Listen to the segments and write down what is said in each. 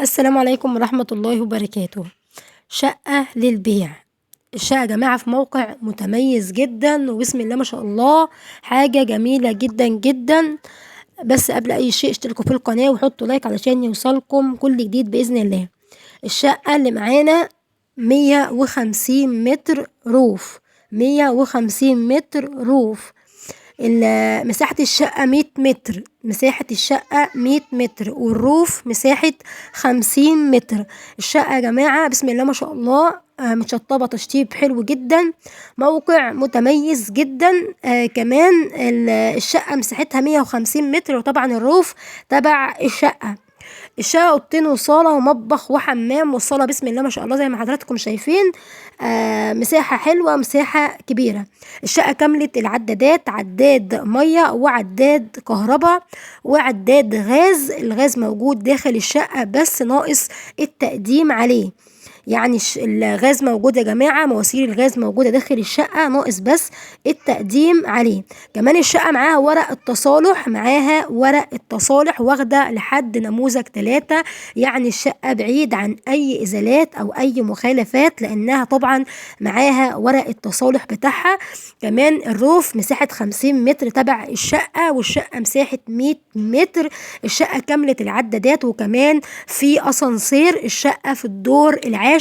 السلام عليكم ورحمة الله وبركاته. شقة للبيع. الشقة يا جماعة في موقع متميز جدا، وبسم الله ما شاء الله حاجة جميلة جدا جدا. بس قبل أي شيء اشتركوا في القناة وحطوا لايك علشان يوصلكم كل جديد بإذن الله. الشقة اللي معانا 150 متر روف. 150 متر روف. مساحة الشقة 100 متر. مساحة الشقة 100 متر والروف مساحة 50 متر. الشقة يا جماعة بسم الله ما شاء الله متشطبة تشطيب حلو جدا. موقع متميز جدا. كمان الشقة مساحتها 150 متر، وطبعا الروف تبع الشقة. الشقة اوضتين وصالة ومطبخ وحمام، والصالة بسم الله ما شاء الله زي ما حضراتكم شايفين. مساحة حلوة، مساحة كبيرة. الشقة كاملة العدادات، عداد مية وعداد كهرباء وعداد غاز. الغاز موجود داخل الشقة بس ناقص التقديم عليه. يعني الغاز موجود يا جماعة، مواسير الغاز موجودة داخل الشقة، ناقص بس التقديم عليه. كمان الشقة معاها ورق التصالح، واخدة لحد نموذج 3. يعني الشقة بعيد عن أي إزالات أو أي مخالفات، لأنها طبعا معاها ورق التصالح بتاعها. كمان الروف مساحة 50 متر تبع الشقة، والشقة مساحة 100 متر. الشقة كاملة العدادات، وكمان في أسانسير. الشقة في الدور العاشر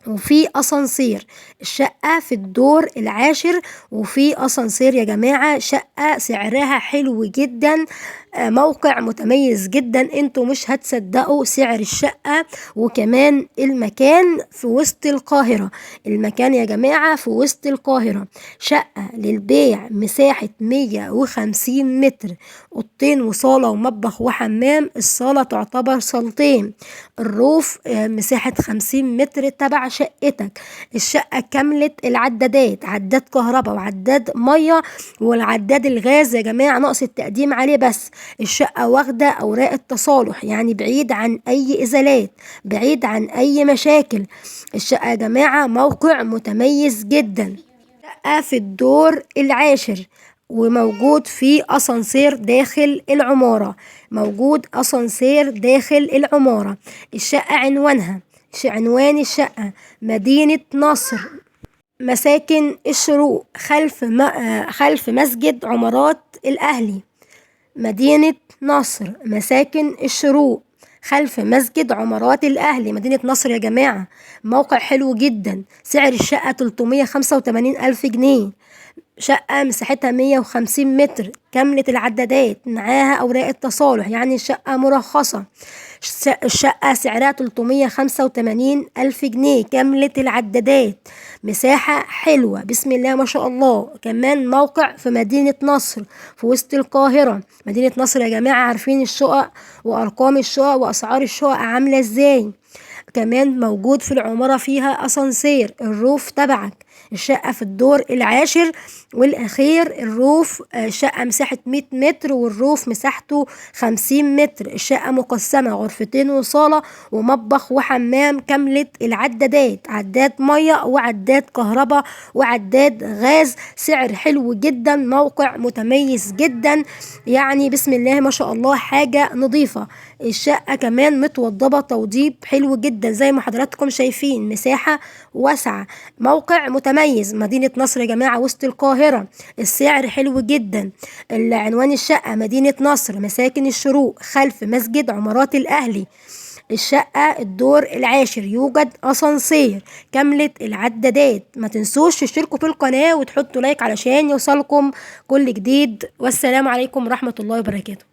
وفي أسانسير. الشقة في الدور العاشر وفي أسانسير يا جماعة. شقة سعرها حلو جدا، موقع متميز جدا. انتوا مش هتصدقوا سعر الشقة. وكمان المكان في وسط القاهرة. المكان يا جماعة في وسط القاهرة. شقة للبيع، مساحة 150 متر، اوضتين وصالة ومطبخ وحمام. الصالة تعتبر صالتين. الروف مساحة 50 متر تبع شقتك. الشقة كاملة العدادات، عداد كهرباء وعداد مية، والعداد الغاز يا جماعة ناقص التقديم عليه بس. الشقة واخدة أوراق التصالح، يعني بعيد عن أي إزالات، بعيد عن أي مشاكل. الشقة يا جماعة موقع متميز جدا. شقة في الدور العاشر، وموجود فيه أسانسير داخل العمارة. موجود أسانسير داخل العمارة. الشقة عنوان الشقة مدينة نصر، مساكن الشروق، خلف مسجد عمارات الأهلي. مدينة نصر، مساكن الشروق، خلف مسجد عمارات الأهلي، مدينة نصر يا جماعة. موقع حلو جدا. سعر الشقة 385 ألف جنيه. شقة مساحتها 150 متر، كاملة العدادات، معاها أوراق التصالح، يعني الشقة مرخصة. الشقة سعرها 385 ألف جنيه، كاملة العدادات، مساحة حلوة بسم الله ما شاء الله. كمان موقع في مدينة نصر في وسط القاهرة. مدينة نصر يا جماعة عارفين الشقق وأرقام الشقق وأسعار الشقق عاملة ازاي. كمان موجود في العمارة فيها أسانسير. الروف تبعك. الشقة في الدور العاشر والأخير. الروف شقة مساحة 100 متر، والروف مساحته 50 متر. الشقة مقسمة غرفتين وصالة ومطبخ وحمام، كاملة العدادات، عداد مية وعداد كهرباء وعداد غاز. سعر حلو جدا، موقع متميز جدا. يعني بسم الله ما شاء الله حاجة نظيفة. الشقة كمان متوضبة توضيب حلو جدا زي ما حضراتكم شايفين. مساحة واسعة. موقع متميز. مدينة نصر يا جماعة وسط القاهرة. السعر حلو جدا. العنوان الشقة مدينة نصر، مساكن الشروق، خلف مسجد عمارات الأهلي. الشقة الدور العاشر، يوجد أسانسير، كاملة العدادات. ما تنسوش تشتركوا في القناة وتحطوا لايك علشان يوصلكم كل جديد. والسلام عليكم ورحمة الله وبركاته.